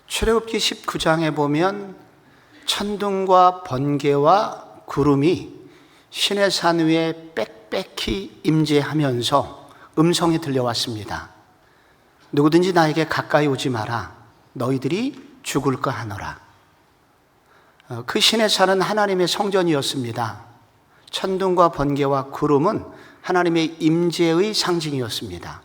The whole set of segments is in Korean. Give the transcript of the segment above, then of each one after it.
출애굽기 19장에 보면 천둥과 번개와 구름이 시내산 위에 빽빽히 임재하면서 음성이 들려왔습니다. 누구든지 나에게 가까이 오지 마라. 너희들이 죽을까 하노라. 그 시내산은 하나님의 성전이었습니다. 천둥과 번개와 구름은 하나님의 임재의 상징이었습니다.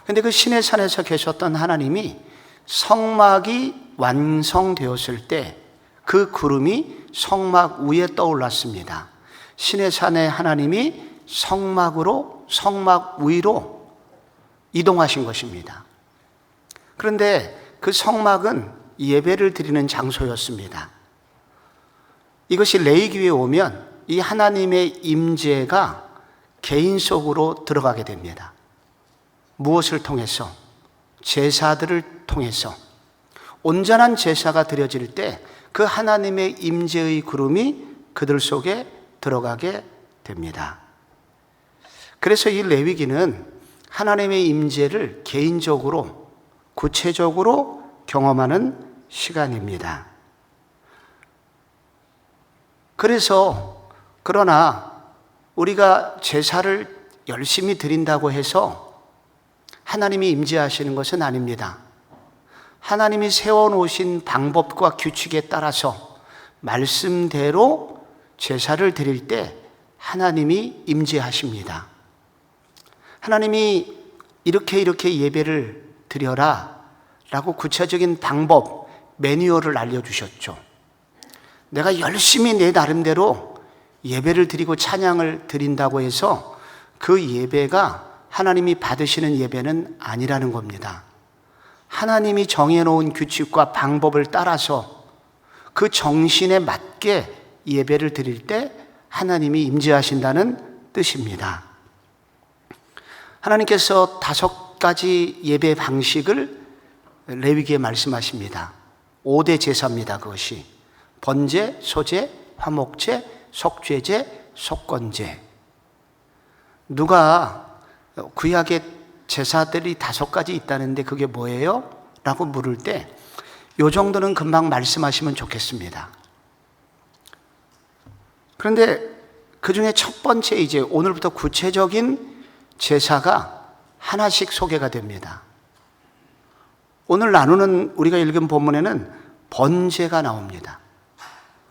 그런데 그 시내산에서 계셨던 하나님이 성막이 완성되었을 때 그 구름이 성막 위에 떠올랐습니다. 시내산의 하나님이 성막 위로 이동하신 것입니다. 그런데 그 성막은 예배를 드리는 장소였습니다. 이것이 레위기에 오면 이 하나님의 임재가 개인 속으로 들어가게 됩니다. 무엇을 통해서? 제사들을 통해서. 온전한 제사가 드려질 때 그 하나님의 임재의 구름이 그들 속에 들어가게 됩니다. 그래서 이 레위기는 하나님의 임재를 개인적으로, 구체적으로 경험하는 시간입니다. 그러나 우리가 제사를 열심히 드린다고 해서 하나님이 임재하시는 것은 아닙니다. 하나님이 세워놓으신 방법과 규칙에 따라서 말씀대로 제사를 드릴 때 하나님이 임재하십니다. 하나님이 이렇게 예배를 드려라 라고 구체적인 방법, 매뉴얼을 알려주셨죠. 내가 열심히 내 나름대로 예배를 드리고 찬양을 드린다고 해서 그 예배가 하나님이 받으시는 예배는 아니라는 겁니다. 하나님이 정해놓은 규칙과 방법을 따라서 그 정신에 맞게 예배를 드릴 때 하나님이 임재하신다는 뜻입니다. 하나님께서 5가지 예배 방식을 레위기에 말씀하십니다. 5대 제사입니다. 그것이 번제, 소제, 화목제, 속죄제, 속건제. 누가 구약에 제사들이 5가지 있다는데 그게 뭐예요? 라고 물을 때 요 정도는 금방 말씀하시면 좋겠습니다. 그런데 그 중에 첫 번째, 이제 오늘부터 구체적인 제사가 하나씩 소개가 됩니다. 오늘 나누는, 우리가 읽은 본문에는 번제가 나옵니다.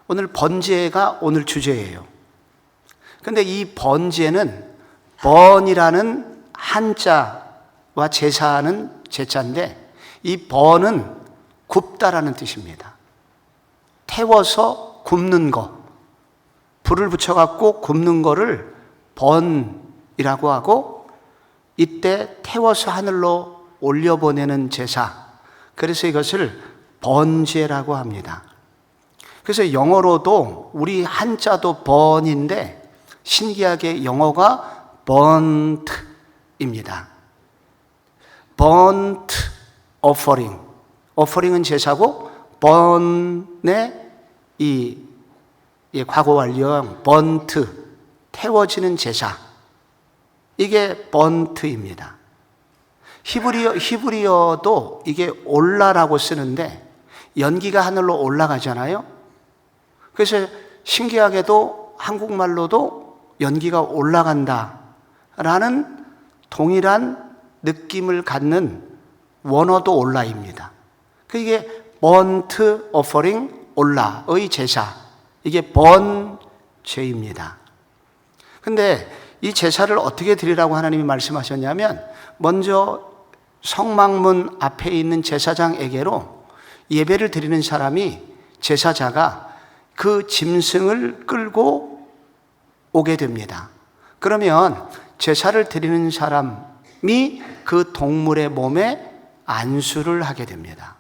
오늘 번제가 오늘 주제예요. 그런데 이 번제는 번이라는 한자와 제사는 제자인데, 이 번은 굽다라는 뜻입니다. 태워서 굽는 거, 불을 붙여갖고 굽는 거를 번이라고 하고, 이때 태워서 하늘로 올려보내는 제사, 그래서 이것을 번제라고 합니다. 그래서 영어로도 우리 한자도 번인데 신기하게 영어가 burnt입니다. burnt offering. offering은 제사고 burn의 이 과거 완료형 burnt, 태워지는 제사. 이게 burnt입니다. 히브리어도 이게 올라라고 쓰는데 연기가 하늘로 올라가잖아요. 그래서 신기하게도 한국말로도 연기가 올라간다라는 동일한 느낌을 갖는 원어도 올라입니다. 이게 burnt offering, 올라의 제사, 이게 번제입니다. 그런데 이 제사를 어떻게 드리라고 하나님이 말씀하셨냐면, 먼저 성막문 앞에 있는 제사장에게로 예배를 드리는 사람이, 제사자가 그 짐승을 끌고 오게 됩니다. 그러면 제사를 드리는 사람이 그 동물의 몸에 안수를 하게 됩니다.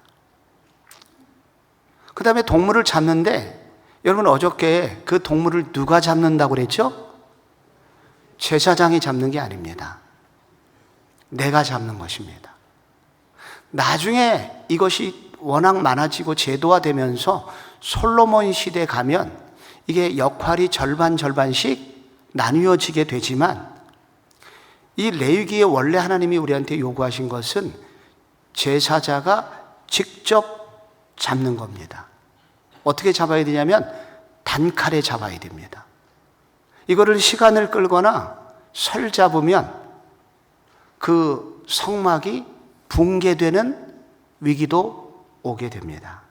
그 다음에 동물을 잡는데, 여러분 어저께 그 동물을 누가 잡는다고 그랬죠? 제사장이 잡는 게 아닙니다. 내가 잡는 것입니다. 나중에 이것이 워낙 많아지고 제도화되면서 솔로몬 시대에 가면 이게 역할이 절반씩 나뉘어지게 되지만, 이 레위기에 원래 하나님이 우리한테 요구하신 것은 제사자가 직접 잡는 겁니다. 어떻게 잡아야 되냐면 단칼에 잡아야 됩니다. 이거를 시간을 끌거나 설 잡으면 그 성막이 붕괴되는 위기도 오게 됩니다.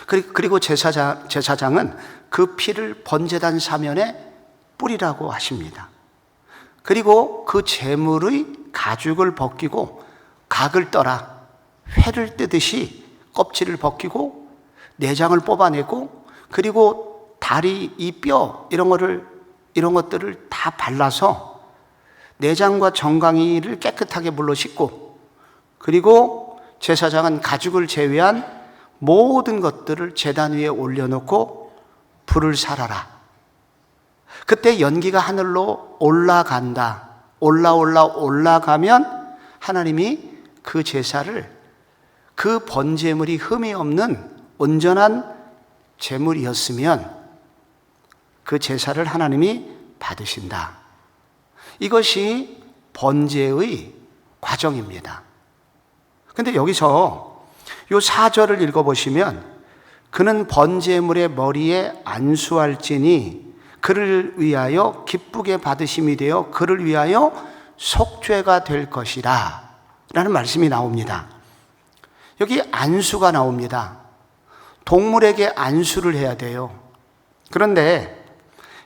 그리고 제사장은 그 피를 번제단 사면에 뿌리라고 하십니다. 그리고 그 제물의 가죽을 벗기고 각을 떠라 회를 뜨듯이 껍질을 벗기고 내장을 뽑아내고 그리고 다리, 이 뼈 이런 것들을 다 발라서 내장과 정강이를 깨끗하게 물로 씻고 그리고 제사장은 가죽을 제외한 모든 것들을 제단 위에 올려놓고 불을 살아라. 그때 연기가 하늘로 올라간다. 올라가면 하나님이 그 제사를 그 번제물이 흠이 없는 온전한 제물이었으면 그 제사를 하나님이 받으신다. 이것이 번제의 과정입니다. 그런데 여기서 이 4절을 읽어보시면 그는 번제물의 머리에 안수할지니 그를 위하여 기쁘게 받으심이 되어 그를 위하여 속죄가 될 것이라 라는 말씀이 나옵니다. 여기 안수가 나옵니다. 동물에게 안수를 해야 돼요. 그런데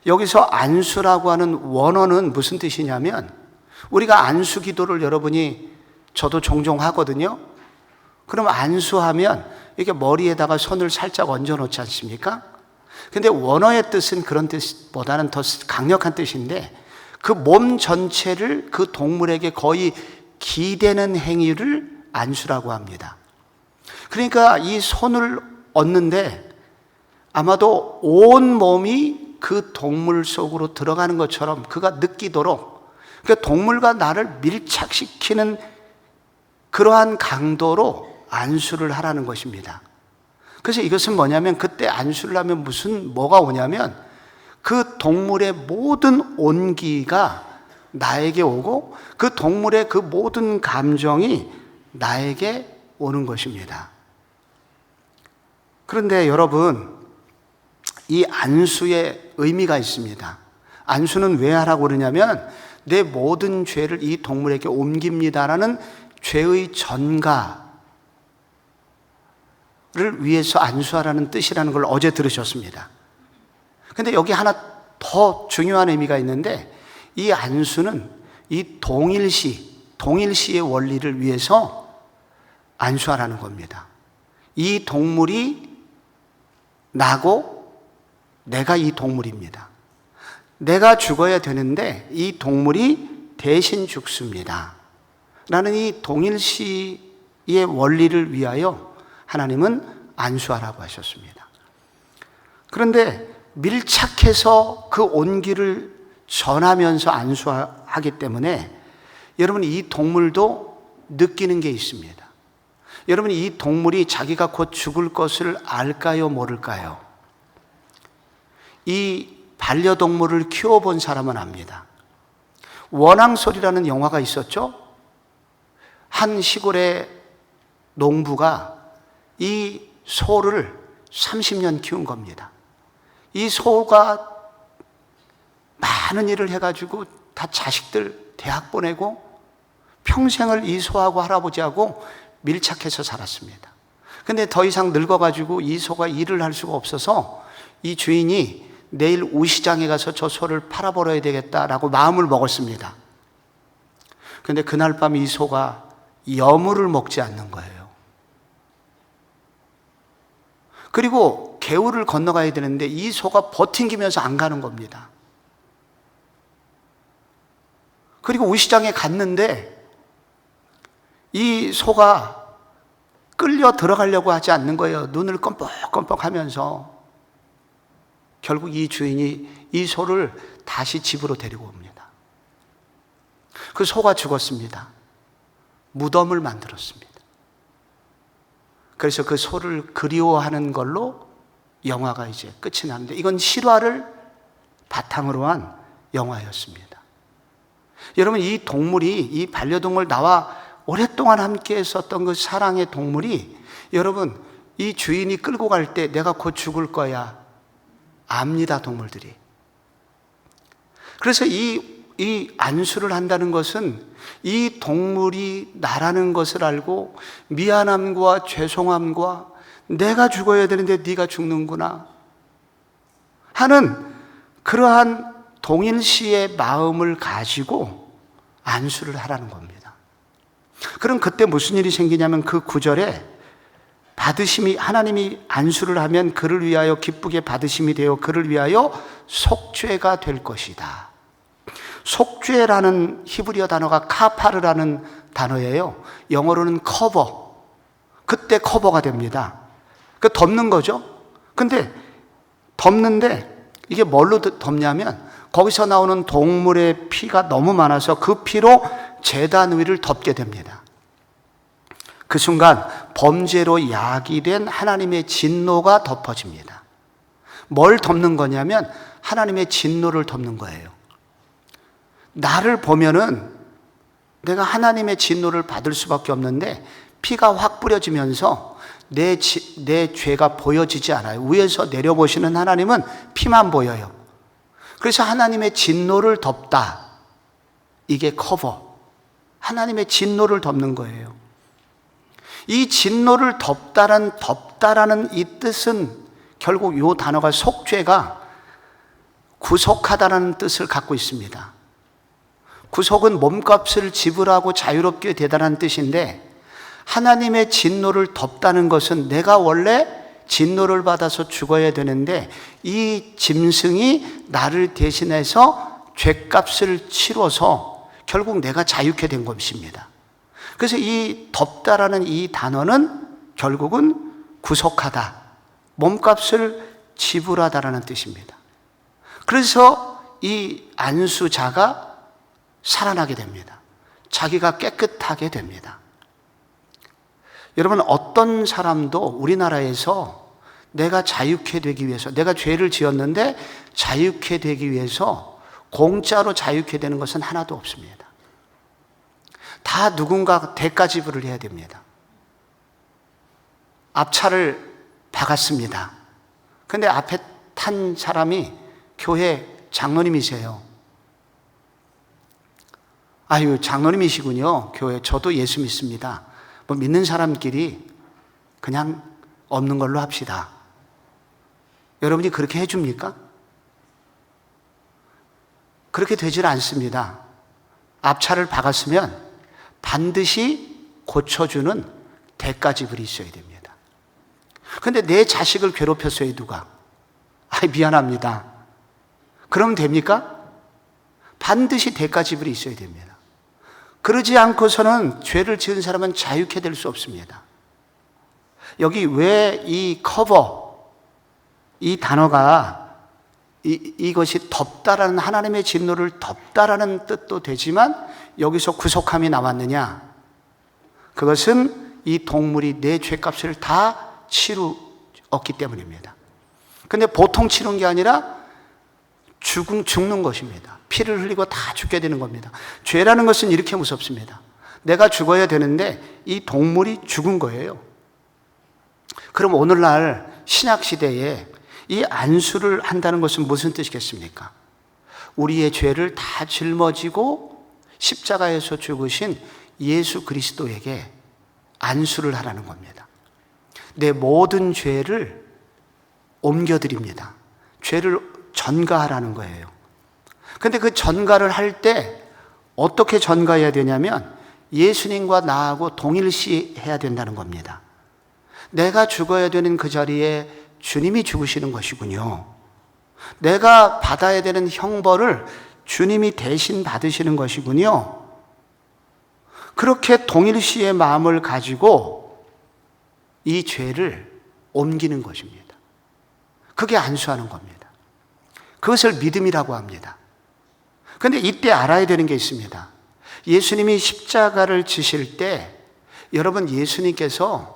여기서 안수라고 하는 원어는 무슨 뜻이냐면 우리가 안수 기도를 여러분이 저도 종종 하거든요. 그럼 안수하면 이렇게 머리에다가 손을 살짝 얹어 놓지 않습니까? 근데 원어의 뜻은 그런 뜻보다는 더 강력한 뜻인데 그 몸 전체를 그 동물에게 거의 기대는 행위를 안수라고 합니다. 그러니까 이 손을 얹는데 아마도 온 몸이 그 동물 속으로 들어가는 것처럼 그가 느끼도록 그러니까 동물과 나를 밀착시키는 그러한 강도로 안수를 하라는 것입니다. 그래서 이것은 뭐냐면 그때 안수를 하면 뭐가 오냐면 그 동물의 모든 온기가 나에게 오고 그 동물의 그 모든 감정이 나에게 오는 것입니다. 그런데 여러분, 이 안수의 의미가 있습니다. 안수는 왜 하라고 그러냐면 내 모든 죄를 이 동물에게 옮깁니다라는 죄의 전가를 위해서 안수하라는 뜻이라는 걸 어제 들으셨습니다. 근데 여기 하나 더 중요한 의미가 있는데 이 안수는 이 동일시의 원리를 위해서 안수하라는 겁니다. 이 동물이 나고 내가 이 동물입니다. 내가 죽어야 되는데 이 동물이 대신 죽습니다. 라는 이 동일시의 원리를 위하여 하나님은 안수하라고 하셨습니다. 그런데 밀착해서 그 온기를 전하면서 안수하기 때문에 여러분 이 동물도 느끼는 게 있습니다. 여러분 이 동물이 자기가 곧 죽을 것을 알까요, 모를까요? 이 반려동물을 키워본 사람은 압니다. 원앙소리라는 영화가 있었죠? 한 시골의 농부가 이 소를 30년 키운 겁니다. 이 소가 많은 일을 해가지고 다 자식들 대학 보내고 평생을 이 소하고 할아버지하고 밀착해서 살았습니다. 근데 더 이상 늙어가지고 이 소가 일을 할 수가 없어서 이 주인이 내일 우시장에 가서 저 소를 팔아버려야 되겠다라고 마음을 먹었습니다. 근데 그날 밤 이 소가 여물을 먹지 않는 거예요. 그리고 개울을 건너가야 되는데 이 소가 버팅기면서 안 가는 겁니다. 그리고 우시장에 갔는데 이 소가 끌려 들어가려고 하지 않는 거예요. 눈을 껌뻑껌뻑 하면서. 결국 이 주인이 이 소를 다시 집으로 데리고 옵니다. 그 소가 죽었습니다. 무덤을 만들었습니다. 그래서 그 소를 그리워하는 걸로 영화가 이제 끝이 났는데 이건 실화를 바탕으로 한 영화였습니다. 여러분 이 동물이 이 반려동물 나와 오랫동안 함께 했었던 그 사랑의 동물이 여러분 이 주인이 끌고 갈 때 내가 곧 죽을 거야 압니다, 동물들이. 그래서 이 안수를 한다는 것은 이 동물이 나라는 것을 알고 미안함과 죄송함과 내가 죽어야 되는데 네가 죽는구나 하는 그러한 동일시의 마음을 가지고 안수를 하라는 겁니다. 그럼 그때 무슨 일이 생기냐면 그 9절에 받으심이, 하나님이 안수를 하면 그를 위하여 기쁘게 받으심이 되어 그를 위하여 속죄가 될 것이다. 속죄라는 히브리어 단어가 카파르라는 단어예요. 영어로는 커버. 그때 커버가 됩니다. 그 덮는 거죠. 근데 덮는데 이게 뭘로 덮냐면 거기서 나오는 동물의 피가 너무 많아서 그 피로 제단 위를 덮게 됩니다. 그 순간 범죄로 야기된 하나님의 진노가 덮어집니다. 뭘 덮는 거냐면 하나님의 진노를 덮는 거예요. 나를 보면은 내가 하나님의 진노를 받을 수밖에 없는데 피가 확 뿌려지면서 내 죄가 보여지지 않아요. 위에서 내려보시는 하나님은 피만 보여요. 그래서 하나님의 진노를 덮다. 이게 커버. 하나님의 진노를 덮는 거예요. 이 진노를 덮다라는 이 뜻은 결국 이 단어가 속죄가 구속하다라는 뜻을 갖고 있습니다. 구속은 몸값을 지불하고 자유롭게 되다라는 뜻인데 하나님의 진노를 덮다는 것은 내가 원래 진노를 받아서 죽어야 되는데 이 짐승이 나를 대신해서 죄값을 치러서 결국 내가 자유케 된 것입니다. 그래서 이 덮다라는 이 단어는 결국은 구속하다, 몸값을 지불하다라는 뜻입니다. 그래서 이 안수자가 살아나게 됩니다. 자기가 깨끗하게 됩니다. 여러분, 어떤 사람도 우리나라에서 내가 자유케 되기 위해서, 내가 죄를 지었는데 자유케 되기 위해서 공짜로 자유케 되는 것은 하나도 없습니다. 다 누군가 대가 지불을 해야 됩니다. 앞차를 박았습니다. 근데 앞에 탄 사람이 교회 장로님이세요. 아유, 장로님이시군요. 교회 저도 예수 믿습니다. 뭐 믿는 사람끼리 그냥 없는 걸로 합시다. 여러분이 그렇게 해줍니까? 그렇게 되질 않습니다. 앞차를 박았으면 반드시 고쳐주는 대가 지불이 있어야 됩니다. 그런데 내 자식을 괴롭혔어요, 누가? 미안합니다. 그러면 됩니까? 반드시 대가 지불이 있어야 됩니다. 그러지 않고서는 죄를 지은 사람은 자유케 될 수 없습니다. 여기 왜 이 커버, 이 단어가 이것이 덮다라는, 하나님의 진노를 덮다라는 뜻도 되지만 여기서 구속함이 나왔느냐? 그것은 이 동물이 내 죄값을 다 치루었기 때문입니다. 근데 보통 치른 게 아니라 죽는 것입니다. 피를 흘리고 다 죽게 되는 겁니다. 죄라는 것은 이렇게 무섭습니다. 내가 죽어야 되는데 이 동물이 죽은 거예요. 그럼 오늘날 신약시대에 이 안수를 한다는 것은 무슨 뜻이겠습니까? 우리의 죄를 다 짊어지고 십자가에서 죽으신 예수 그리스도에게 안수를 하라는 겁니다. 내 모든 죄를 옮겨드립니다. 죄를 전가하라는 거예요. 근데 그 전가를 할 때 어떻게 전가해야 되냐면 예수님과 나하고 동일시해야 된다는 겁니다. 내가 죽어야 되는 그 자리에 주님이 죽으시는 것이군요. 내가 받아야 되는 형벌을 주님이 대신 받으시는 것이군요. 그렇게 동일시의 마음을 가지고 이 죄를 옮기는 것입니다. 그게 안수하는 겁니다. 그것을 믿음이라고 합니다. 그런데 이때 알아야 되는 게 있습니다. 예수님이 십자가를 지실 때 여러분, 예수님께서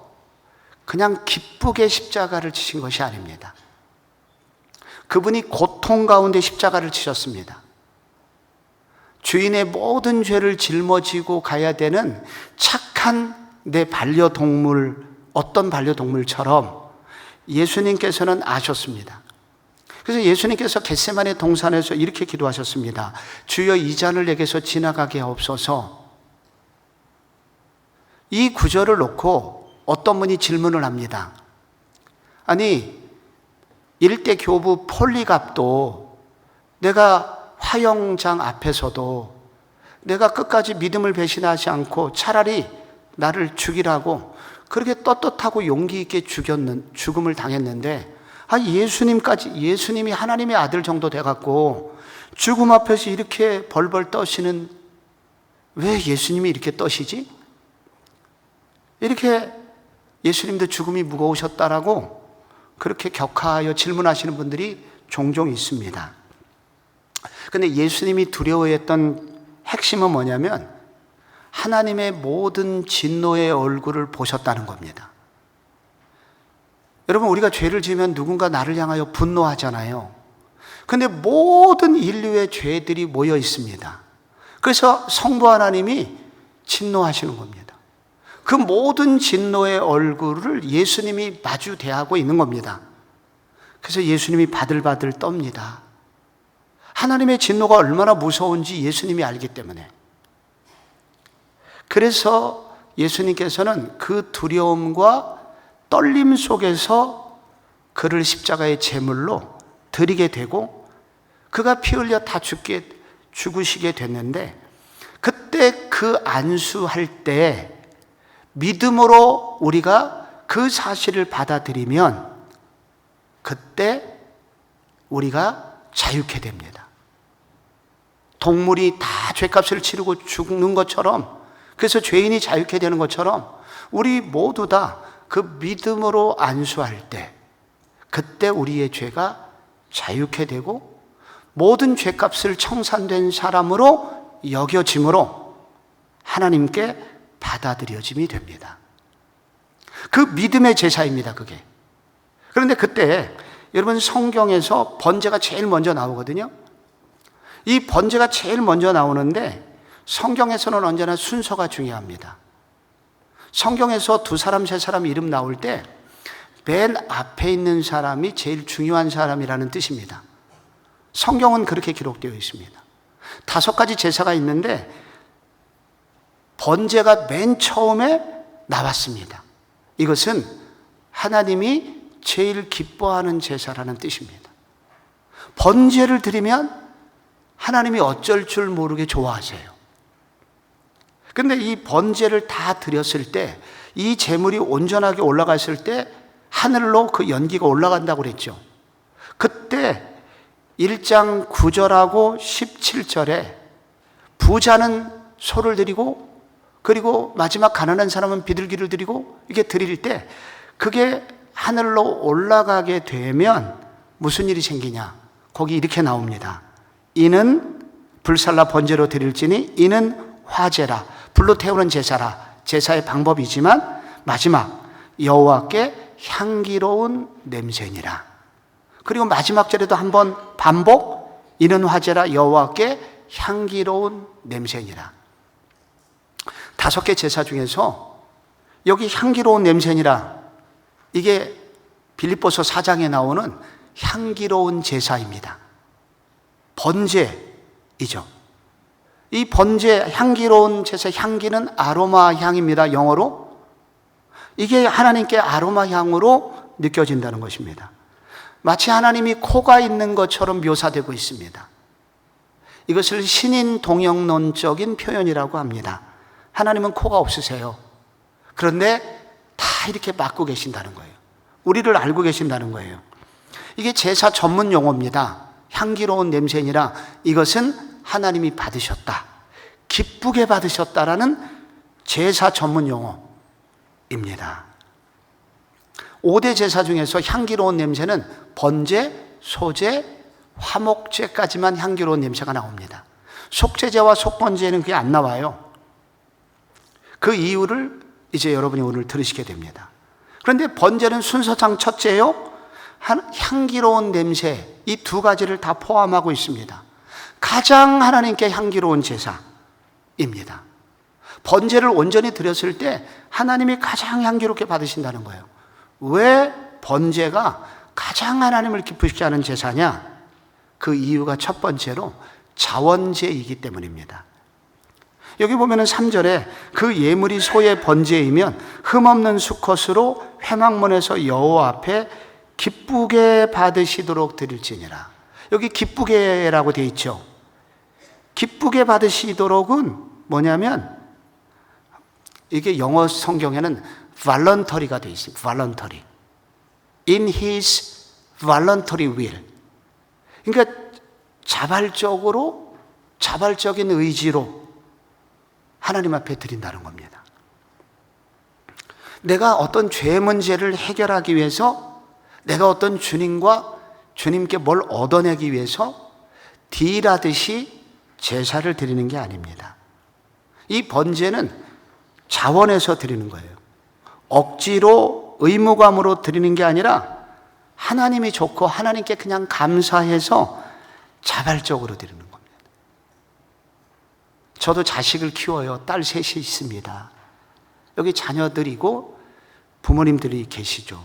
그냥 기쁘게 십자가를 지신 것이 아닙니다. 그분이 고통 가운데 십자가를 지셨습니다. 주인의 모든 죄를 짊어지고 가야 되는 착한 내 반려동물, 어떤 반려동물처럼 예수님께서는 아셨습니다. 그래서 예수님께서 겟세마네 동산에서 이렇게 기도하셨습니다. 주여 이 잔을 내게서 지나가게 하옵소서. 이 구절을 놓고 어떤 분이 질문을 합니다. 아니, 일대 교부 폴리갑도 내가 화영장 앞에서도 내가 끝까지 믿음을 배신하지 않고 차라리 나를 죽이라고 그렇게 떳떳하고 용기 있게 죽음을 당했는데, 예수님이 하나님의 아들 정도 돼갖고 죽음 앞에서 이렇게 벌벌 떠시는, 왜 예수님이 이렇게 떠시지? 이렇게 예수님도 죽음이 무거우셨다라고 그렇게 격하여 질문하시는 분들이 종종 있습니다. 근데 예수님이 두려워했던 핵심은 뭐냐면 하나님의 모든 진노의 얼굴을 보셨다는 겁니다. 여러분, 우리가 죄를 지으면 누군가 나를 향하여 분노하잖아요. 근데 모든 인류의 죄들이 모여 있습니다. 그래서 성부 하나님이 진노하시는 겁니다. 그 모든 진노의 얼굴을 예수님이 마주 대하고 있는 겁니다. 그래서 예수님이 바들바들 떱니다. 하나님의 진노가 얼마나 무서운지 예수님이 알기 때문에. 그래서 예수님께서는 그 두려움과 떨림 속에서 그를 십자가의 제물로 드리게 되고, 그가 피 흘려 다 죽으시게 됐는데, 그때 그 안수할 때 믿음으로 우리가 그 사실을 받아들이면 그때 우리가 자유케 됩니다. 동물이 다 죄값을 치르고 죽는 것처럼, 그래서 죄인이 자유케 되는 것처럼 우리 모두 다 그 믿음으로 안수할 때 그때 우리의 죄가 자유케 되고 모든 죄값을 청산된 사람으로 여겨짐으로 하나님께 받아들여짐이 됩니다. 그 믿음의 제사입니다, 그게. 그런데 그때 여러분, 성경에서 번제가 제일 먼저 나오거든요. 이 번제가 제일 먼저 나오는데 성경에서는 언제나 순서가 중요합니다. 성경에서 두 사람, 세 사람 이름 나올 때 맨 앞에 있는 사람이 제일 중요한 사람이라는 뜻입니다. 성경은 그렇게 기록되어 있습니다. 5가지 제사가 있는데 번제가 맨 처음에 나왔습니다. 이것은 하나님이 제일 기뻐하는 제사라는 뜻입니다. 번제를 드리면 하나님이 어쩔 줄 모르게 좋아하세요. 근데 이 번제를 다 드렸을 때, 이 제물이 온전하게 올라갔을 때 하늘로 그 연기가 올라간다고 그랬죠. 그때 1장 9절하고 17절에 부자는 소를 드리고, 그리고 마지막 가난한 사람은 비둘기를 드리고, 이게 드릴 때 그게 하늘로 올라가게 되면 무슨 일이 생기냐? 거기 이렇게 나옵니다. 이는 불살라 번제로 드릴지니 이는 화제라, 불로 태우는 제사라. 제사의 방법이지만 마지막 여호와께 향기로운 냄새니라. 그리고 마지막 절에도 한번 반복, 이는 화제라, 여호와께 향기로운 냄새니라. 5개 제사 중에서 여기 향기로운 냄새니라, 이게 빌립보서 4장에 나오는 향기로운 제사입니다. 번제이죠. 이 번제, 향기로운 제사, 향기는 아로마 향입니다, 영어로. 이게 하나님께 아로마 향으로 느껴진다는 것입니다. 마치 하나님이 코가 있는 것처럼 묘사되고 있습니다. 이것을 신인 동영론적인 표현이라고 합니다. 하나님은 코가 없으세요. 그런데 다 이렇게 맡고 계신다는 거예요. 우리를 알고 계신다는 거예요. 이게 제사 전문 용어입니다. 향기로운 냄새니라, 이것은 하나님이 받으셨다, 기쁘게 받으셨다라는 제사 전문 용어입니다. 5대 제사 중에서 향기로운 냄새는 번제, 소제, 화목제까지만 향기로운 냄새가 나옵니다. 속제제와 속번제는 그게 안 나와요. 그 이유를 이제 여러분이 오늘 들으시게 됩니다. 그런데 번제는 순서상 첫째요, 향기로운 냄새, 이 2가지를 다 포함하고 있습니다. 가장 하나님께 향기로운 제사입니다. 번제를 온전히 드렸을 때 하나님이 가장 향기롭게 받으신다는 거예요. 왜 번제가 가장 하나님을 기쁘시게 하는 제사냐? 그 이유가 첫 번째로 자원제이기 때문입니다. 여기 보면은 3절에 그 예물이 소의 번제이면 흠없는 수컷으로 회막문에서 여호와 앞에 기쁘게 받으시도록 드릴지니라. 여기 기쁘게라고 되어 있죠. 기쁘게 받으시도록은 뭐냐면 이게 영어 성경에는 voluntary가 되어 있습니다. voluntary. In his voluntary will. 그러니까 자발적인 의지로 하나님 앞에 드린다는 겁니다. 내가 어떤 죄 문제를 해결하기 위해서, 내가 어떤 주님께 뭘 얻어내기 위해서 딜하듯이 제사를 드리는 게 아닙니다. 이 번제는 자원에서 드리는 거예요. 억지로 의무감으로 드리는 게 아니라 하나님이 좋고 하나님께 그냥 감사해서 자발적으로 드리는 겁니다. 저도 자식을 키워요. 딸 셋이 있습니다. 여기 자녀들이고 부모님들이 계시죠.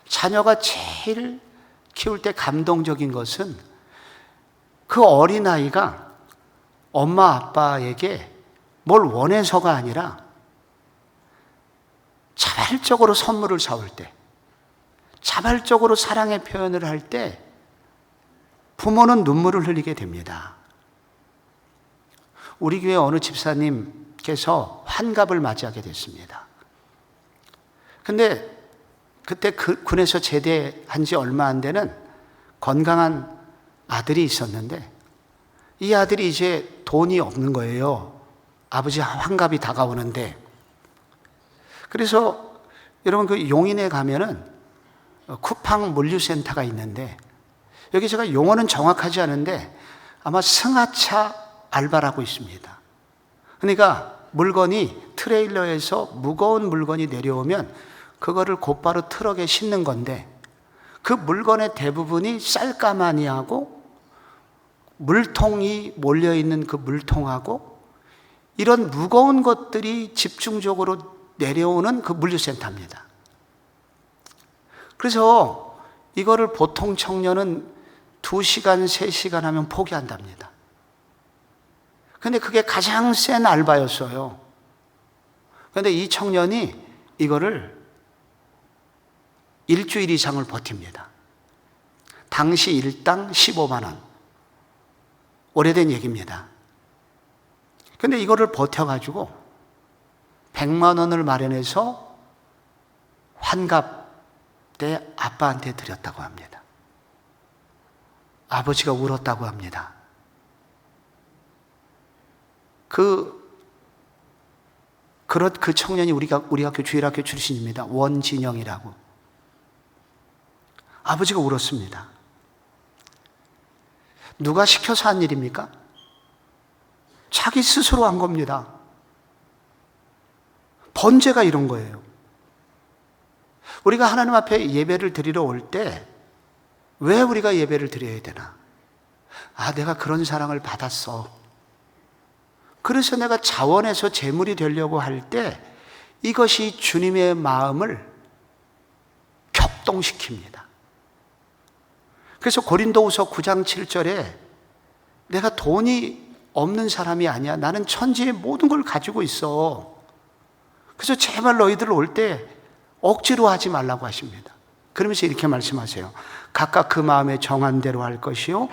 자녀가 제일 키울 때 감동적인 것은 그 어린아이가 엄마 아빠에게 뭘 원해서가 아니라 자발적으로 선물을 사올 때, 자발적으로 사랑의 표현을 할 때 부모는 눈물을 흘리게 됩니다. 우리 교회 어느 집사님께서 환갑을 맞이하게 됐습니다. 근데 그때 군에서 제대한 지 얼마 안 되는 건강한 아들이 있었는데 이 아들이 이제 돈이 없는 거예요. 아버지 환갑이 다가오는데. 그래서 여러분 그 용인에 가면은 쿠팡 물류센터가 있는데 여기 제가 용어는 정확하지 않은데 아마 승하차 알바를 하고 있습니다. 그러니까 물건이 트레일러에서 무거운 물건이 내려오면 그거를 곧바로 트럭에 싣는 건데 그 물건의 대부분이 쌀가마니하고 물통이 몰려있는 그 물통하고 이런 무거운 것들이 집중적으로 내려오는 그 물류센터입니다. 그래서 이거를 보통 청년은 2시간, 3시간 하면 포기한답니다. 근데 그게 가장 센 알바였어요. 근데 이 청년이 이거를 일주일 이상을 버팁니다. 당시 일당 15만 원. 오래된 얘기입니다. 근데 이거를 버텨가지고 100만 원을 마련해서 환갑 때 아빠한테 드렸다고 합니다. 아버지가 울었다고 합니다. 그 청년이 우리 학교 주일학교 출신입니다. 원진영이라고. 아버지가 울었습니다. 누가 시켜서 한 일입니까? 자기 스스로 한 겁니다. 번제가 이런 거예요. 우리가 하나님 앞에 예배를 드리러 올 때 왜 우리가 예배를 드려야 되나? 내가 그런 사랑을 받았어. 그래서 내가 자원해서 제물이 되려고 할 때 이것이 주님의 마음을 격동시킵니다. 그래서 고린도후서 9장 7절에 내가 돈이 없는 사람이 아니야. 나는 천지의 모든 걸 가지고 있어. 그래서 제발 너희들 올 때 억지로 하지 말라고 하십니다. 그러면서 이렇게 말씀하세요. 각각 그 마음에 정한 대로 할 것이요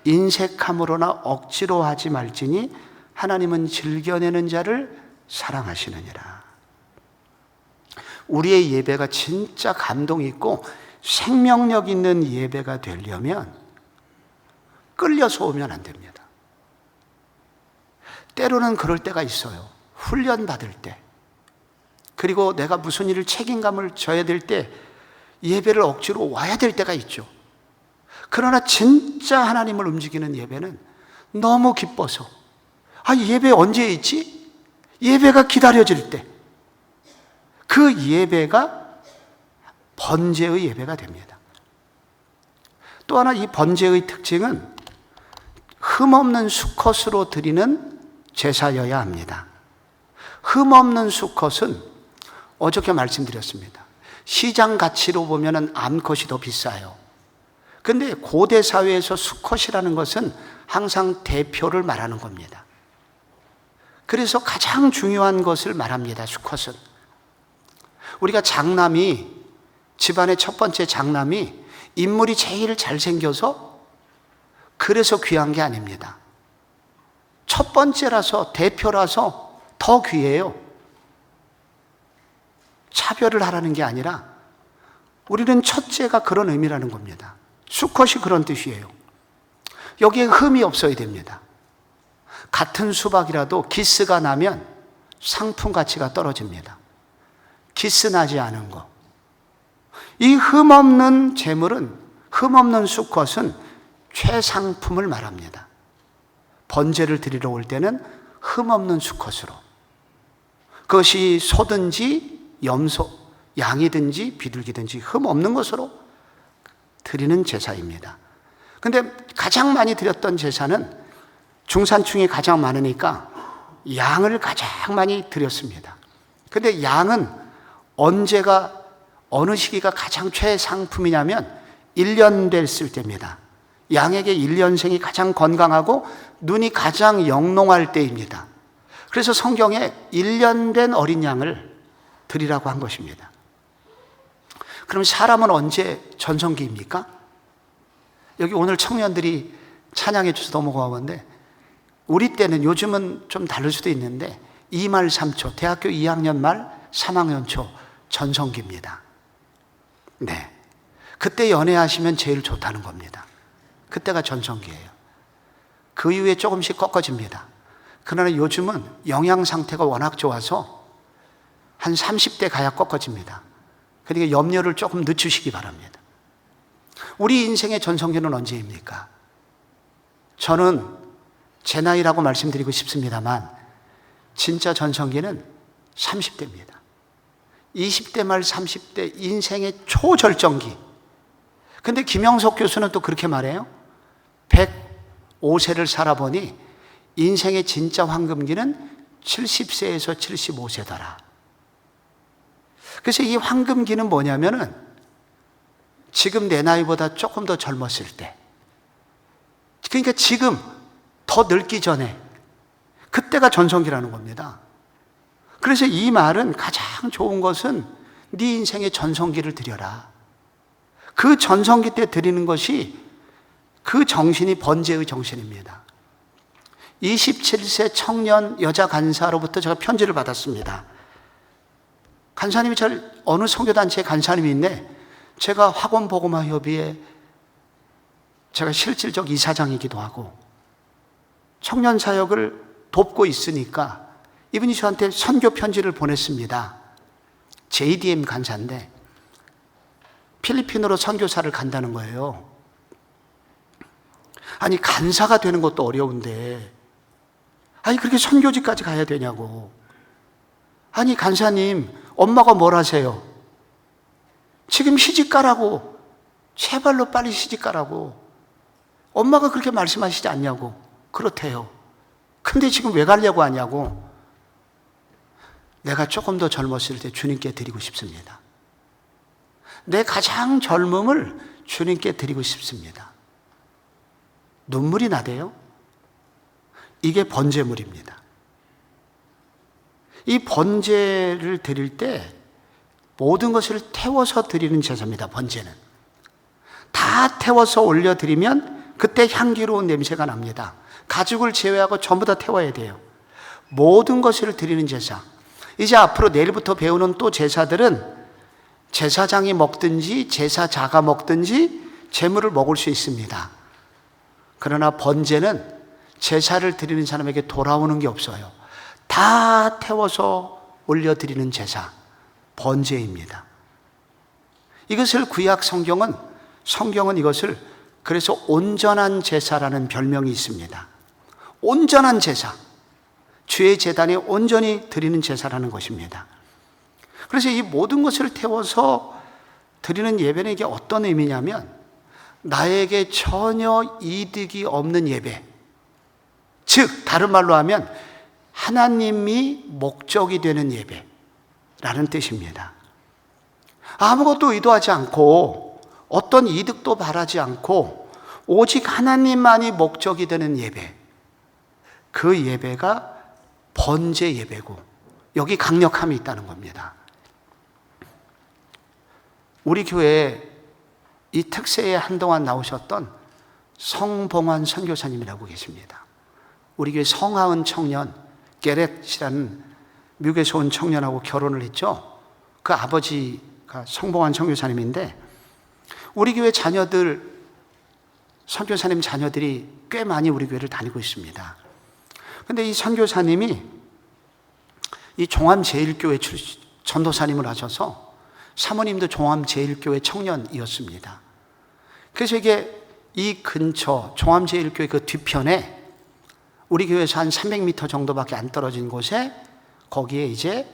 인색함으로나 억지로 하지 말지니 하나님은 즐겨내는 자를 사랑하시느니라. 우리의 예배가 진짜 감동 있고 생명력 있는 예배가 되려면 끌려서 오면 안 됩니다. 때로는 그럴 때가 있어요. 훈련 받을 때, 그리고 내가 무슨 일을 책임감을 져야 될 때 예배를 억지로 와야 될 때가 있죠. 그러나 진짜 하나님을 움직이는 예배는 너무 기뻐서 예배 언제 있지? 예배가 기다려질 때 그 예배가 번제의 예배가 됩니다. 또 하나 이 번제의 특징은 흠없는 수컷으로 드리는 제사여야 합니다. 흠없는 수컷은 어저께 말씀드렸습니다. 시장 가치로 보면 암컷이 더 비싸요. 근데 고대 사회에서 수컷이라는 것은 항상 대표를 말하는 겁니다. 그래서 가장 중요한 것을 말합니다. 수컷은. 우리가 장남이, 집안의 첫 번째 장남이 인물이 제일 잘생겨서 그래서 귀한 게 아닙니다. 첫 번째라서, 대표라서 더 귀해요. 차별을 하라는 게 아니라 우리는 첫째가 그런 의미라는 겁니다. 수컷이 그런 뜻이에요. 여기에 흠이 없어야 됩니다. 같은 수박이라도 기스가 나면 상품 가치가 떨어집니다. 기스 나지 않은 거. 이 흠없는 재물은, 흠없는 수컷은 최상품을 말합니다. 번제를 드리러 올 때는 흠없는 수컷으로. 그것이 소든지 염소, 양이든지 비둘기든지 흠없는 것으로 드리는 제사입니다. 근데 가장 많이 드렸던 제사는 중산층이 가장 많으니까 양을 가장 많이 드렸습니다. 근데 양은 언제가, 어느 시기가 가장 최상품이냐면 1년 됐을 때입니다. 양에게 1년생이 가장 건강하고 눈이 가장 영롱할 때입니다. 그래서 성경에 1년 된 어린 양을 드리라고 한 것입니다. 그럼 사람은 언제 전성기입니까? 여기 오늘 청년들이 찬양해 주셔서 너무 고마운데, 우리 때는, 요즘은 좀 다를 수도 있는데 2말 3초, 대학교 2학년 말 3학년 초 전성기입니다. 네, 그때 연애하시면 제일 좋다는 겁니다. 그때가 전성기예요. 그 이후에 조금씩 꺾어집니다. 그러나 요즘은 영양 상태가 워낙 좋아서 한 30대 가야 꺾어집니다. 그러니까 염려를 조금 늦추시기 바랍니다. 우리 인생의 전성기는 언제입니까? 저는 제 나이라고 말씀드리고 싶습니다만 진짜 전성기는 30대입니다. 20대 말 30대 인생의 초절정기. 근데 김영석 교수는 또 그렇게 말해요. 105세를 살아보니 인생의 진짜 황금기는 70세에서 75세더라. 그래서 이 황금기는 뭐냐면은 지금 내 나이보다 조금 더 젊었을 때, 그러니까 지금 더 늙기 전에, 그때가 전성기라는 겁니다. 그래서 이 말은 가장 좋은 것은 네 인생의 전성기를 드려라. 그 전성기 때 드리는 것이 그 정신이 번제의 정신입니다. 27세 청년 여자 간사로부터 제가 편지를 받았습니다. 간사님이 어느 선교단체에 간사님이 있네. 제가 학원복음화협의회 제가 실질적 이사장이기도 하고 청년 사역을 돕고 있으니까 이분이 저한테 선교 편지를 보냈습니다. JDM 간사인데 필리핀으로 선교사를 간다는 거예요. 아니, 간사가 되는 것도 어려운데 아니 그렇게 선교지까지 가야 되냐고. 아니 간사님, 엄마가 뭘 하세요? 지금 시집 가라고, 제발로 빨리 시집 가라고 엄마가 그렇게 말씀하시지 않냐고. 그렇대요. 근데 지금 왜 가려고 하냐고. 내가 조금 더 젊었을 때 주님께 드리고 싶습니다. 내 가장 젊음을 주님께 드리고 싶습니다. 눈물이 나대요. 이게 번제물입니다. 이 번제를 드릴 때 모든 것을 태워서 드리는 제사입니다. 번제는 다 태워서 올려드리면 그때 향기로운 냄새가 납니다. 가죽을 제외하고 전부 다 태워야 돼요. 모든 것을 드리는 제사. 이제 앞으로 내일부터 배우는 또 제사들은 제사장이 먹든지 제사자가 먹든지 제물을 먹을 수 있습니다. 그러나 번제는 제사를 드리는 사람에게 돌아오는 게 없어요. 다 태워서 올려드리는 제사, 번제입니다. 이것을 구약 성경은 이것을 그래서 온전한 제사라는 별명이 있습니다. 온전한 제사, 주의 제단에 온전히 드리는 제사라는 것입니다. 그래서 이 모든 것을 태워서 드리는 예배는 이게 어떤 의미냐면 나에게 전혀 이득이 없는 예배, 즉 다른 말로 하면 하나님이 목적이 되는 예배라는 뜻입니다. 아무것도 의도하지 않고 어떤 이득도 바라지 않고 오직 하나님만이 목적이 되는 예배, 그 예배가 번제 예배고 여기 강력함이 있다는 겁니다. 우리 교회에 이 특세에 한동안 나오셨던 성봉환 선교사님이라고 계십니다. 우리 교회 성하은 청년 게렛이라는 미국에서 온 청년하고 결혼을 했죠. 그 아버지가 성봉환 선교사님인데 우리 교회 자녀들, 선교사님 자녀들이 꽤 많이 우리 교회를 다니고 있습니다. 그런데 이 선교사님이 이 종암제일교회 전도사님을 하셔서 사모님도 종암제일교회 청년이었습니다. 그래서 이게 이 근처 종암제일교회 그 뒤편에 우리 교회에서 한 300m 정도밖에 안 떨어진 곳에 거기에 이제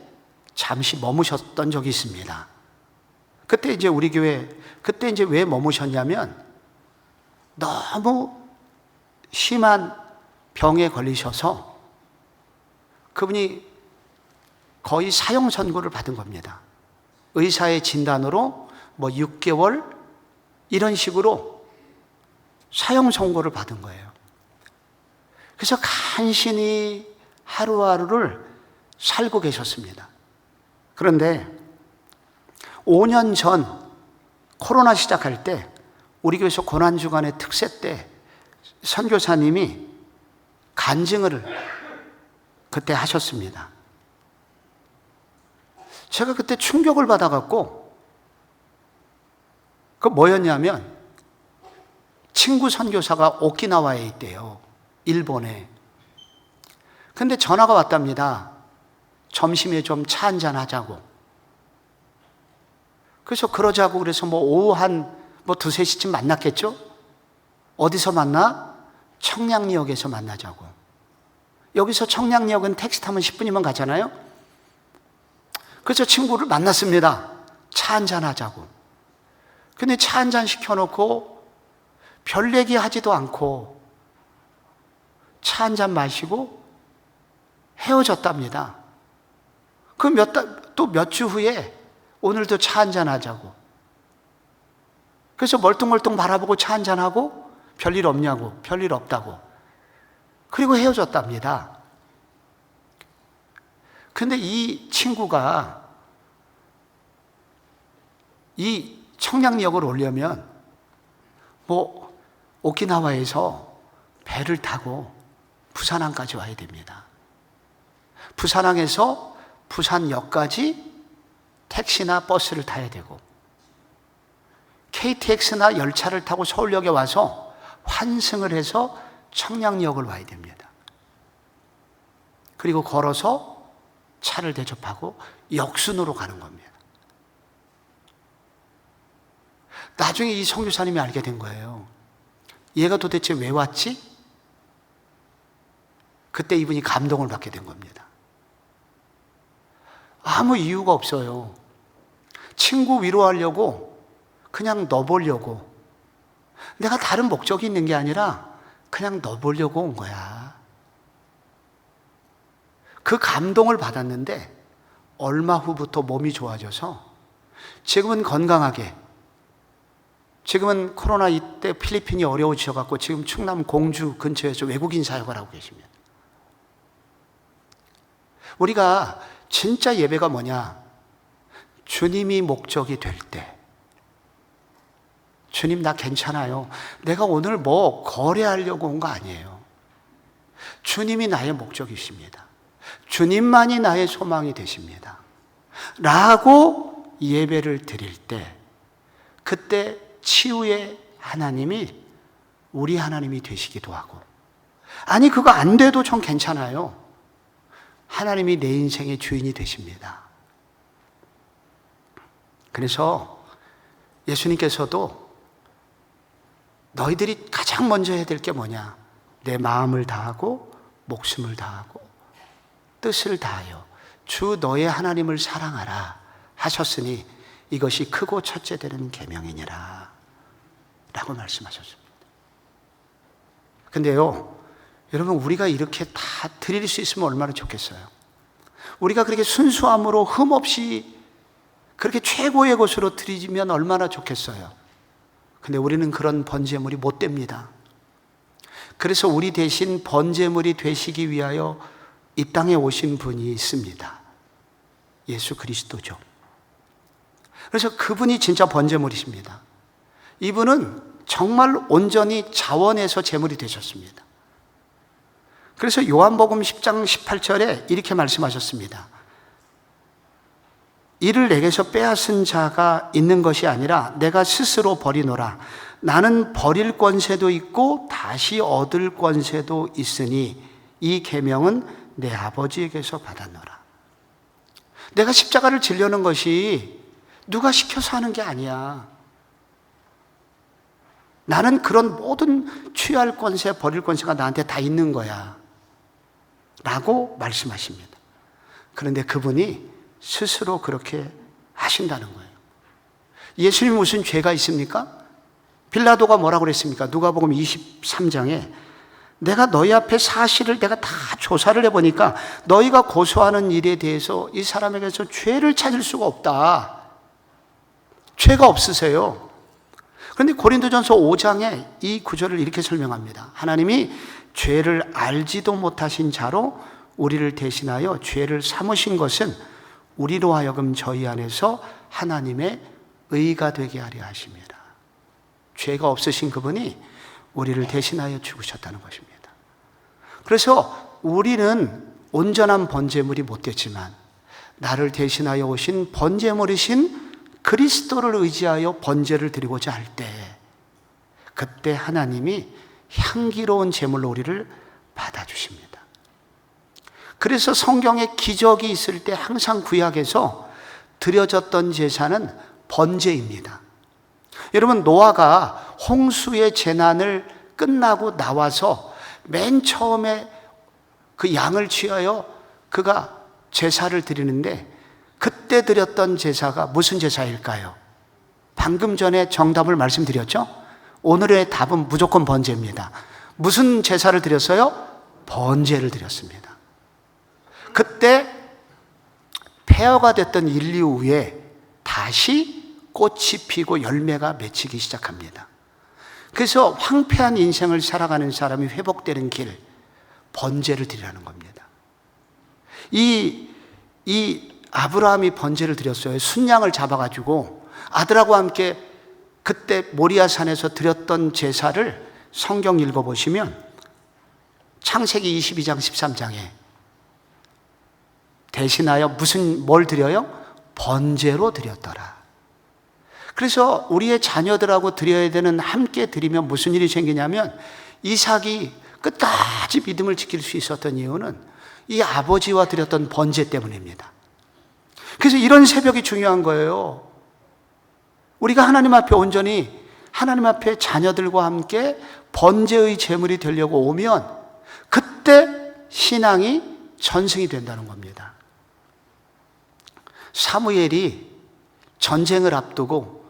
잠시 머무셨던 적이 있습니다. 그때 이제 우리 교회, 그때 이제 왜 머무셨냐면 너무 심한 병에 걸리셔서 그분이 거의 사형 선고를 받은 겁니다. 의사의 진단으로 뭐 6개월 이런 식으로 사형 선고를 받은 거예요. 그래서 간신히 하루하루를 살고 계셨습니다. 그런데 5년 전 코로나 시작할 때 우리 교회에서 고난주간의 특세 때 선교사님이 간증을 그때 하셨습니다. 제가 그때 충격을 받아갖고 그 뭐였냐면 친구 선교사가 오키나와에 있대요. 일본에. 근데 전화가 왔답니다. 점심에 좀 차 한잔 하자고. 그래서 그러자고 그래서 뭐 오후 한 뭐 2-3시쯤 만났겠죠? 어디서 만나? 청량리역에서 만나자고. 여기서 청량리역은 택시 타면 10분이면 가잖아요? 그래서 친구를 만났습니다. 차 한잔 하자고. 근데 차 한잔 시켜놓고 별 얘기 하지도 않고 차 한잔 마시고 헤어졌답니다. 그 또 몇 주 후에 오늘도 차 한잔 하자고. 그래서 멀뚱멀뚱 바라보고 차 한잔하고 별일 없냐고, 별일 없다고. 그리고 헤어졌답니다. 근데 이 친구가 이 청량역을 오려면 뭐 오키나와에서 배를 타고 부산항까지 와야 됩니다. 부산항에서 부산역까지 택시나 버스를 타야 되고 KTX나 열차를 타고 서울역에 와서 환승을 해서 청량역을 와야 됩니다. 그리고 걸어서 차를 대접하고 역순으로 가는 겁니다. 나중에 이 선교사님이 알게 된 거예요. 얘가 도대체 왜 왔지? 그때 이분이 감동을 받게 된 겁니다. 아무 이유가 없어요. 친구 위로하려고 그냥 넣어보려고. 내가 다른 목적이 있는 게 아니라 그냥 넣어보려고 온 거야. 그 감동을 받았는데 얼마 후부터 몸이 좋아져서 지금은 건강하게, 지금은 코로나 이때 필리핀이 어려워지셔갖고 지금 충남 공주 근처에서 외국인 사역을 하고 계십니다. 우리가 진짜 예배가 뭐냐? 주님이 목적이 될 때, 주님 나 괜찮아요. 내가 오늘 뭐 거래하려고 온 거 아니에요. 주님이 나의 목적이십니다. 주님만이 나의 소망이 되십니다. 라고 예배를 드릴 때 그때 치유의 하나님이 우리 하나님이 되시기도 하고, 아니 그거 안 돼도 전 괜찮아요. 하나님이 내 인생의 주인이 되십니다. 그래서 예수님께서도 너희들이 가장 먼저 해야 될 게 뭐냐? 내 마음을 다하고 목숨을 다하고 뜻을 다하여 주 너의 하나님을 사랑하라 하셨으니 이것이 크고 첫째 되는 계명이니라 라고 말씀하셨습니다. 근데요, 여러분, 우리가 이렇게 다 드릴 수 있으면 얼마나 좋겠어요. 우리가 그렇게 순수함으로 흠없이 그렇게 최고의 것으로 드리면 얼마나 좋겠어요. 근데 우리는 그런 번제물이 못 됩니다. 그래서 우리 대신 번제물이 되시기 위하여 이 땅에 오신 분이 있습니다. 예수 그리스도죠. 그래서 그분이 진짜 번제물이십니다. 이분은 정말 온전히 자원해서 제물이 되셨습니다. 그래서 요한복음 10장 18절에 이렇게 말씀하셨습니다. 이를 내게서 빼앗은 자가 있는 것이 아니라 내가 스스로 버리노라. 나는 버릴 권세도 있고 다시 얻을 권세도 있으니 이 계명은 내 아버지에게서 받았노라. 내가 십자가를 지려는 것이 누가 시켜서 하는 게 아니야. 나는 그런 모든 취할 권세, 버릴 권세가 나한테 다 있는 거야 라고 말씀하십니다. 그런데 그분이 스스로 그렇게 하신다는 거예요. 예수님 무슨 죄가 있습니까? 빌라도가 뭐라고 그랬습니까? 누가복음 23장에 내가 너희 앞에 사실을 내가 다 조사를 해보니까 너희가 고소하는 일에 대해서 이 사람에게서 죄를 찾을 수가 없다. 죄가 없으세요. 그런데 고린도전서 5장에 이 구절을 이렇게 설명합니다. 하나님이 죄를 알지도 못하신 자로 우리를 대신하여 죄를 삼으신 것은 우리로 하여금 저희 안에서 하나님의 의가 되게 하려 하십니다. 죄가 없으신 그분이 우리를 대신하여 죽으셨다는 것입니다. 그래서 우리는 온전한 번제물이 못 됐지만 나를 대신하여 오신 번제물이신 그리스도를 의지하여 번제를 드리고자 할 때 그때 하나님이 향기로운 제물로 우리를 받아주십니다. 그래서 성경에 기적이 있을 때 항상 구약에서 드려졌던 제사는 번제입니다. 여러분, 노아가 홍수의 재난을 끝나고 나와서 맨 처음에 그 양을 취하여 그가 제사를 드리는데 그때 드렸던 제사가 무슨 제사일까요? 방금 전에 정답을 말씀드렸죠? 오늘의 답은 무조건 번제입니다. 무슨 제사를 드렸어요? 번제를 드렸습니다. 그때 폐허가 됐던 인류 위에 다시 꽃이 피고 열매가 맺히기 시작합니다. 그래서 황폐한 인생을 살아가는 사람이 회복되는 길, 번제를 드리라는 겁니다. 이 아브라함이 번제를 드렸어요. 순양을 잡아가지고 아들하고 함께 그때 모리아산에서 드렸던 제사를 성경 읽어보시면 창세기 22장 13장에 대신하여 뭘 드려요? 번제로 드렸더라. 그래서 우리의 자녀들하고 드려야 되는, 함께 드리면 무슨 일이 생기냐면 이삭이 끝까지 믿음을 지킬 수 있었던 이유는 이 아버지와 드렸던 번제 때문입니다. 그래서 이런 새벽이 중요한 거예요. 우리가 하나님 앞에 온전히 하나님 앞에 자녀들과 함께 번제의 제물이 되려고 오면 그때 신앙이 전승이 된다는 겁니다. 사무엘이 전쟁을 앞두고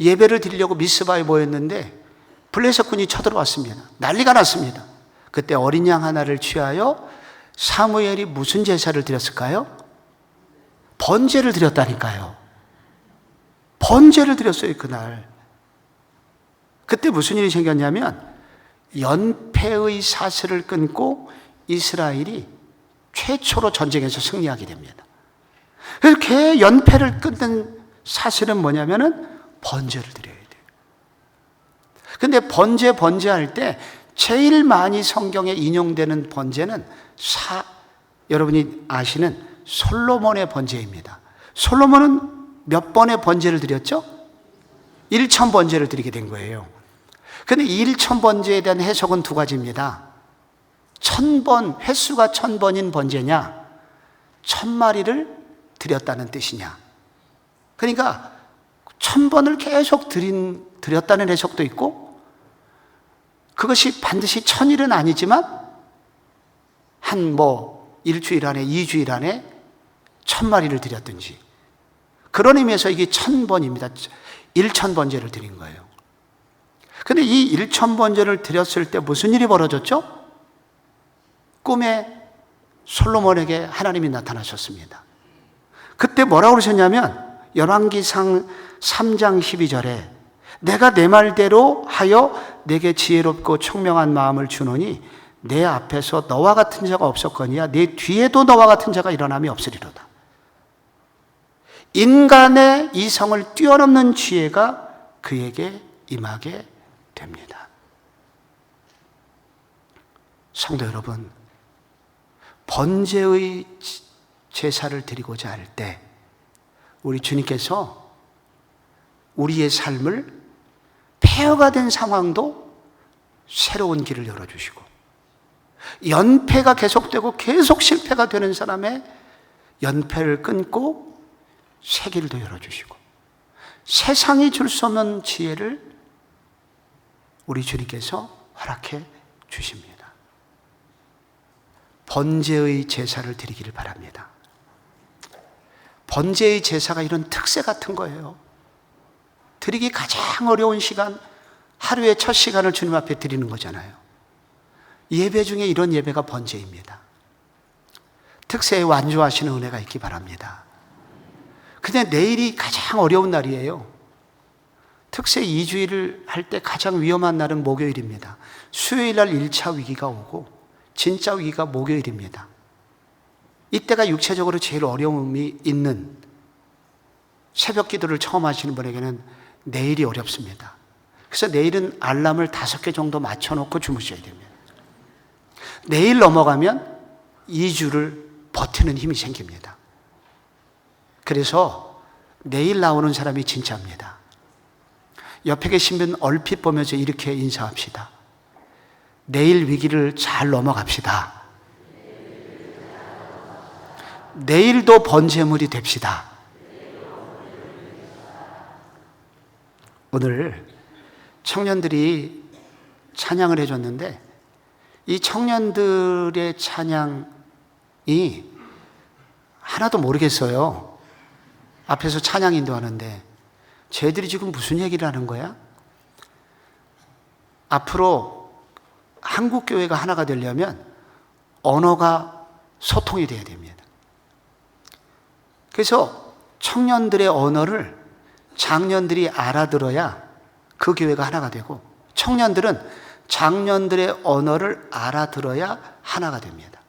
예배를 드리려고 미스바에 모였는데 블레셋군이 쳐들어왔습니다. 난리가 났습니다. 그때 어린 양 하나를 취하여 사무엘이 무슨 제사를 드렸을까요? 번제를 드렸다니까요. 번제를 드렸어요, 그날. 그때 무슨 일이 생겼냐면 연패의 사슬을 끊고 이스라엘이 최초로 전쟁에서 승리하게 됩니다. 그래서 그 연패를 끊는 사실은 뭐냐면은 번제를 드려야 돼요. 근데 번제할 때 제일 많이 성경에 인용되는 번제는 여러분이 아시는 솔로몬의 번제입니다. 솔로몬은 몇 번의 번제를 드렸죠? 1000번제를 드리게 된 거예요. 근데 이 1000번제에 대한 해석은 두 가지입니다. 1000번, 횟수가 1000번인 번제냐, 1000마리를 드렸다는 뜻이냐. 그러니까 1000번을 계속 드렸다는 해석도 있고, 그것이 반드시 1000일은 아니지만 한 일주일 안에, 2주일 안에 1000마리를 드렸든지, 그런 의미에서 이게 1000번입니다. 1000번제를 드린 거예요. 근데 이 1000번제를 드렸을 때 무슨 일이 벌어졌죠? 꿈에 솔로몬에게 하나님이 나타나셨습니다. 그때 뭐라고 그러셨냐면 열왕기상 3장 12절에 내가 내 말대로 하여 내게 지혜롭고 총명한 마음을 주노니 내 앞에서 너와 같은 자가 없었거니와 내 뒤에도 너와 같은 자가 일어남이 없으리로다. 인간의 이성을 뛰어넘는 지혜가 그에게 임하게 됩니다. 성도 여러분, 번제의 제사를 드리고자 할 때 우리 주님께서 우리의 삶을 폐허가 된 상황도 새로운 길을 열어주시고, 연패가 계속되고 계속 실패가 되는 사람의 연패를 끊고 새 길도 열어주시고, 세상이 줄 수 없는 지혜를 우리 주님께서 허락해 주십니다. 번제의 제사를 드리기를 바랍니다. 번제의 제사가 이런 특세 같은 거예요. 드리기 가장 어려운 시간, 하루의 첫 시간을 주님 앞에 드리는 거잖아요. 예배 중에 이런 예배가 번제입니다. 특세에 완주하시는 은혜가 있기 바랍니다. 근데 내일이 가장 어려운 날이에요. 특세 2주일을 할 때 가장 위험한 날은 목요일입니다. 수요일 날 1차 위기가 오고 진짜 위기가 목요일입니다. 이때가 육체적으로 제일 어려움이 있는, 새벽 기도를 처음 하시는 분에게는 내일이 어렵습니다. 그래서 내일은 알람을 5개 정도 맞춰놓고 주무셔야 됩니다. 내일 넘어가면 2주를 버티는 힘이 생깁니다. 그래서 내일 나오는 사람이 진짜입니다. 옆에 계신 분 얼핏 보면서 이렇게 인사합시다. 내일 위기를 잘 넘어갑시다. 내일도 번제물이 됩시다. 오늘 청년들이 찬양을 해줬는데 이 청년들의 찬양이 하나도 모르겠어요. 앞에서 찬양 인도하는데 쟤들이 지금 무슨 얘기를 하는 거야? 앞으로 한국교회가 하나가 되려면 언어가 소통이 돼야 됩니다. 그래서 청년들의 언어를 장년들이 알아들어야 그 교회가 하나가 되고, 청년들은 장년들의 언어를 알아들어야 하나가 됩니다.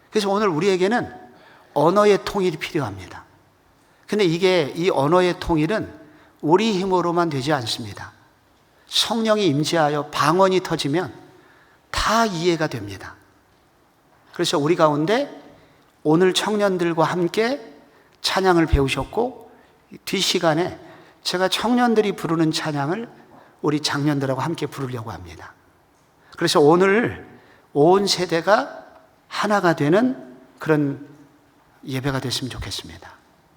그래서 오늘 우리에게는 언어의 통일이 필요합니다. 근데 이 언어의 통일은 우리 힘으로만 되지 않습니다. 성령이 임재하여 방언이 터지면 다 이해가 됩니다. 그래서 우리 가운데 오늘 청년들과 함께 찬양을 배우셨고, 뒷시간에 제가 청년들이 부르는 찬양을 우리 장년들하고 함께 부르려고 합니다. 그래서 오늘 온 세대가 하나가 되는 그런 예배가 됐으면 좋겠습니다.